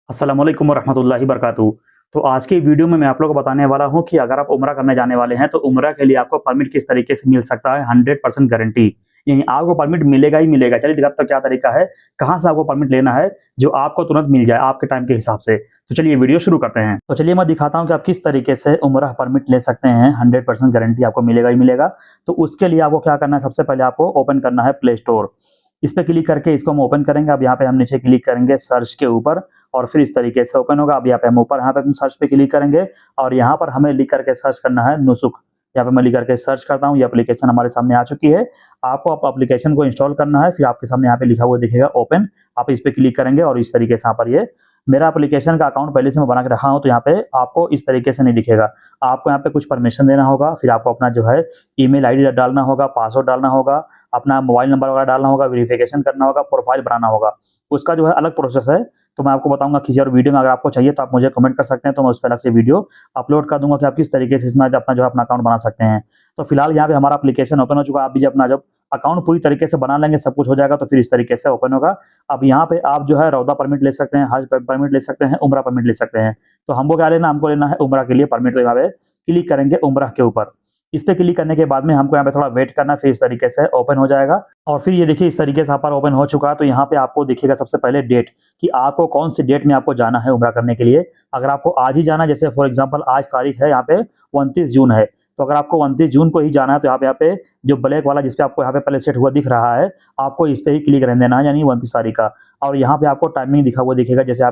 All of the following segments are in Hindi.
अस्सलाम वालेकुम वरहमतुल्लाहि वबरकातुहू। तो आज की वीडियो में मैं आप लोगों को बताने वाला हूँ कि अगर आप उम्रा करने जाने वाले हैं, तो उम्रा के लिए आपको परमिट किस तरीके से मिल सकता है 100% गारंटी। यानी आपको परमिट मिलेगा ही मिलेगा। चलिए दिखाता हूँ क्या तरीका है, कहाँ से आपको परमिट लेना है, जो आपको तुरंत मिल जाए आपके टाइम के हिसाब से। तो चलिए वीडियो शुरू करते हैं। तो चलिए मैं दिखाता हूँ कि आप किस तरीके से उम्रा परमिट ले सकते हैं, 100% गारंटी आपको मिलेगा ही मिलेगा। तो उसके लिए आपको क्या करना है, सबसे पहले आपको ओपन करना है प्ले स्टोर। इस पे क्लिक करके इसको हम ओपन करेंगे। अब यहाँ पे हम नीचे क्लिक करेंगे सर्च के ऊपर और फिर इस तरीके से ओपन होगा। अब यहाँ पे हम ऊपर यहाँ पे सर्च पे क्लिक करेंगे और यहाँ पर हमें लिख करके सर्च करना है नुसुक। यहाँ पे मैं लिख करके सर्च करता हूँ, ये एप्लीकेशन हमारे सामने आ चुकी है। आपको एप्लीकेशन को इंस्टॉल करना है, फिर आपके सामने यहाँ पे लिखा हुआ दिखेगा ओपन। आप इस पे क्लिक करेंगे और इस तरीके से यहाँ पर ये मेरा एप्लीकेशन का अकाउंट पहले से मैं बना के रखा हूँ, तो यहाँ पे आपको इस तरीके से नहीं दिखेगा। आपको यहाँ पे कुछ परमिशन देना होगा, फिर आपको अपना जो है ईमेल आईडी डालना होगा, पासवर्ड डालना होगा, अपना मोबाइल नंबर वगैरह डालना होगा, वेरिफिकेशन करना होगा, प्रोफाइल बनाना होगा। उसका जो है अलग प्रोसेस है, तो मैं आपको बताऊंगा किसी और वीडियो में। अगर आपको चाहिए तो आप मुझे कमेंट कर सकते हैं, तो मैं उस पर अलग से वीडियो अपलोड कर दूंगा कि आप किस तरीके से इसमें अपना जो है अपना अकाउंट बना सकते हैं। तो फिलहाल यहाँ पे हमारा एप्लीकेशन ओपन हो चुका है। आप भी जब अपना जब अकाउंट पूरी तरीके से बना लेंगे, सब कुछ हो जाएगा, तो फिर इस तरीके से ओपन होगा। अब यहाँ पे आप जो है रौदा परमिट ले सकते हैं, हज परमिट ले सकते हैं, उम्रा परमिट ले सकते हैं। तो हमको क्या लेना, हमको लेना है उम्रा के लिए परमिट। तो यहाँ पे क्लिक करेंगे उम्रा के ऊपर। इस पे क्लिक करने के बाद में हमको यहाँ पे थोड़ा वेट करना है, फिर इस तरीके से ओपन हो जाएगा। और फिर ये देखिए इस तरीके से यहाँ पर ओपन हो चुका है। तो यहाँ पे आपको दिखेगा सबसे पहले डेट, कि आपको कौन सी डेट में आपको जाना है उम्रा करने के लिए। अगर आपको आज ही जाना है, जैसे फॉर एग्जांपल आज तारीख है यहाँ पे 29 जून है, तो अगर आपको 29 जून को ही जाना है, तो यहाँ पे जो ब्लैक वाला जिसपे आपको यहाँ पे पहले सेट हुआ दिख रहा है, आपको इस पे ही क्लिक रहने देना है, यानी 29 तारीख का। और यहाँ पे आपको टाइमिंग लिखा हुआ दिखेगा, जैसे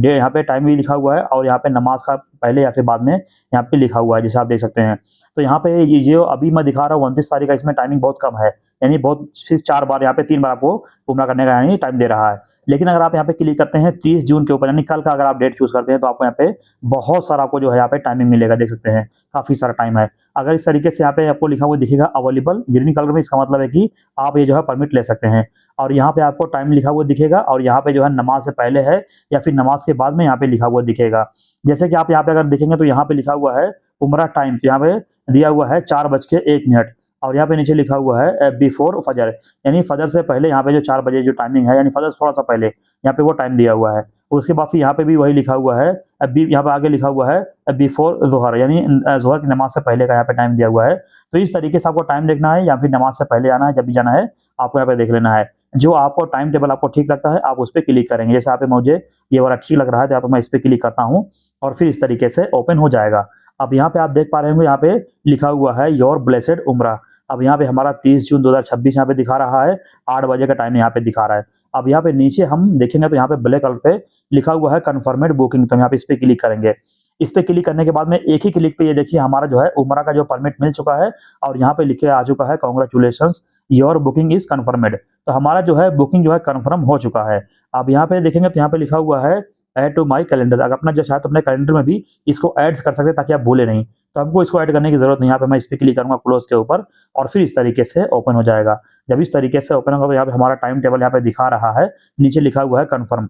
यहाँ पे टाइम भी लिखा हुआ है और यहाँ पे नमाज का पहले या फिर बाद में यहाँ पे लिखा हुआ है, जैसे आप देख सकते हैं। तो यहाँ पे ये जो अभी मैं दिखा रहा हूँ 29 तारीख का, इसमें टाइमिंग बहुत कम है, यानी बहुत सिर्फ 4 बार यहाँ पे 3 बार आपको उम्रा करने का यानी टाइम दे रहा है। लेकिन अगर आप यहाँ पे क्लिक करते हैं 30 जून के ऊपर, यानी कल का अगर आप डेट चूज करते हैं, तो आपको यहाँ पे बहुत सारा आपको जो है यहाँ पे टाइमिंग मिलेगा, देख सकते हैं काफी सारा टाइम है। अगर इस तरीके से यहाँ पे आपको लिखा हुआ दिखेगा अवेलेबल ग्रीन कलर में, इसका मतलब है कि आप ये जो है परमिट ले सकते हैं। और यहाँ पे आपको टाइम लिखा हुआ दिखेगा और यहाँ पे जो है नमाज से पहले है या फिर नमाज के बाद में यहाँ पे लिखा हुआ दिखेगा। जैसे कि आप यहाँ पे अगर देखेंगे तो यहाँ पे लिखा हुआ है उम्रा टाइम, तो यहाँ पे दिया हुआ है 4:01 और यहाँ पे नीचे लिखा हुआ है बिफोर फजर, यानी फजर से पहले यहाँ पे जो 4 बजे जो टाइमिंग है, यानी फजर थोड़ा सा पहले यहाँ पे वो टाइम दिया हुआ है। उसके बाद फिर यहाँ पे भी वही लिखा हुआ है, अभी यहाँ पे आगे लिखा हुआ है बिफोर जोहर, यानी जोहर की नमाज से पहले का यहाँ पे टाइम दिया हुआ है। तो इस तरीके से आपको टाइम देखना है, या फिर नमाज से पहले आना है, जब भी जाना है आपको यहाँ पे देख लेना है। जो आपको टाइम टेबल आपको ठीक लगता है, आप उस पर क्लिक करेंगे। जैसे यहाँ पे मुझे ये वाला ठीक लग रहा है, तो यहाँ पे मैं इस पर क्लिक करता हूँ और फिर इस तरीके से ओपन हो जाएगा। अब यहाँ पे आप देख पा रहे होंगे, यहाँ पे लिखा हुआ है योर ब्लेसेड उम्रा। अब यहाँ पे हमारा 30 जून 2026 यहाँ पे दिखा रहा है, 8 बजे का टाइम यहाँ पे दिखा रहा है। अब यहाँ पे नीचे हम देखेंगे तो यहाँ पे ब्लैक कलर पे लिखा हुआ है कन्फर्मेड बुकिंग, तो यहाँ पे इस पे क्लिक करेंगे। इस पे क्लिक करने के बाद में एक ही क्लिक पे ये देखिए हमारा जो है उम्रा का जो परमिट मिल चुका है और यहाँ पे लिखे आ चुका है कांग्रेचुलेशंस योर बुकिंग इज कन्फर्मेड। तो हमारा जो है बुकिंग जो है कन्फर्म हो चुका है। अब यहाँ पे देखेंगे तो यहाँ पे लिखा हुआ है ऐड टू माई कैलेंडर। अगर अपना जो चाहे तो अपने कैलेंडर में भी इसको ऐड कर सकते हैं, ताकि आप भूले नहीं। तो हमको इसको ऐड करने की जरूरत नहीं। यहाँ पे मैं इस पे क्लिक करूंगा क्लोज के ऊपर और फिर इस तरीके से ओपन हो जाएगा। जब इस तरीके से ओपन होगा तो यहाँ पे हमारा टाइम टेबल यहाँ पे दिखा रहा है, नीचे लिखा हुआ है कन्फर्म।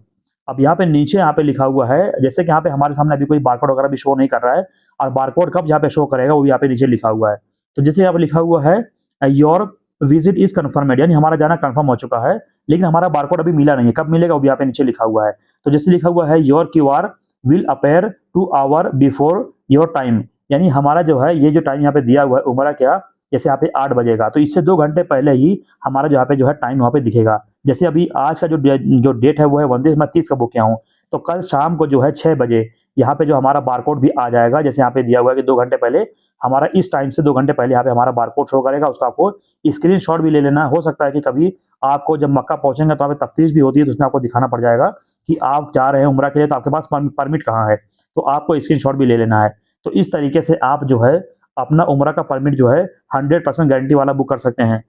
अब यहाँ पे नीचे यहाँ पे लिखा हुआ है, जैसे कि यहाँ पे हमारे सामने अभी कोई बारकोड वगैरह भी शो नहीं कर रहा है, और बारकोड कब यहाँ पे शो करेगा वो यहाँ पे नीचे लिखा हुआ है। तो जैसे यहाँ पे लिखा हुआ है योर विजिट इज कन्फर्मेड, यानी हमारा जाना कन्फर्म हो चुका है, लेकिन हमारा बारकोड अभी मिला नहीं है। कब मिलेगा वो भी यहाँ पे नीचे लिखा हुआ है। तो जैसे लिखा हुआ है your QR will appear 2 hour before your time, यानी हमारा जो है ये जो टाइम यहाँ पे दिया हुआ है उम्रा क्या, जैसे यहाँ पे 8 बजेगा, तो इससे 2 घंटे पहले ही हमारा यहाँ पे जो है टाइम वहाँ पे दिखेगा। जैसे अभी आज का जो डेट है वो है 29, मैं 30 का बुक किया हूँ, तो कल शाम को जो है 6 बजे यहाँ पे जो हमारा बारकोड भी आ जाएगा। जैसे यहाँ पे दिया हुआ है कि 2 घंटे पहले हमारा इस टाइम से 2 घंटे पहले यहाँ पे हमारा बारकोड शो करेगा। उसका आपको स्क्रीनशॉट भी ले लेना है। हो सकता है कि कभी आपको जब मक्का पहुंचेंगे तो यहाँ पे तफ्तीश भी होती है, तो उसमें आपको दिखाना पड़ जाएगा कि आप जा रहे हैं उम्रा के लिए, तो आपके पास परमिट कहाँ है, तो आपको स्क्रीनशॉट भी ले लेना है। तो इस तरीके से आप जो है अपना उम्रा का परमिट जो है 100% गारंटी वाला बुक कर सकते हैं।